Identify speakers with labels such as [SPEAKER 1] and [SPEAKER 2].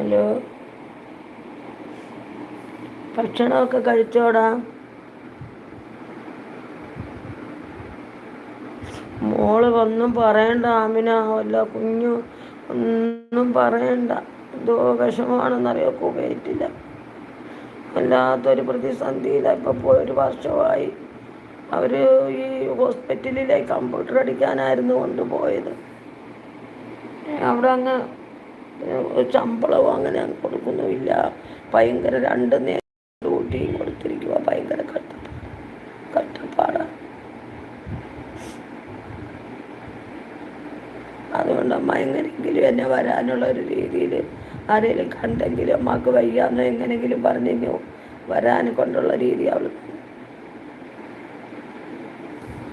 [SPEAKER 1] Hello, ഭക്ഷണമൊക്കെ കഴിച്ചോടാ? മോള് ഒന്നും പറയണ്ട ആമിന, വല്ല കുഞ്ഞു ഒന്നും പറയണ്ട. എന്തോ വിഷമാണെന്നറിയോ, കുവൈറ്റില്ല വല്ലാത്തൊരു പ്രതിസന്ധിയിലാണ്. ഇപ്പോൾ പോയി 1 വർഷമായി. അവർ ഈ ഹോസ്പിറ്റലിലേക്ക് കമ്പ്യൂട്ടർ അടിക്കാനായിരുന്നു കൊണ്ടുപോയത്. അവിടെ അങ്ങ് ശമ്പളവും അങ്ങനെ കൊടുക്കുന്നുമില്ല. ഭയങ്കര 2 നേരം ഡ്യൂട്ടിയും കൊടുത്തിരിക്കുക. ഭയങ്കര കഷ്ടപ്പാടാണ്. അതുകൊണ്ട് അമ്മ എങ്ങനെയെങ്കിലും എന്നെ വരാനുള്ള ഒരു രീതിയിൽ ആരെങ്കിലും കണ്ടെങ്കിലും അമ്മക്ക് വയ്യാന്ന് എങ്ങനെയെങ്കിലും പറഞ്ഞെങ്കിൽ വരാൻ കൊണ്ടുള്ള രീതി അവൾ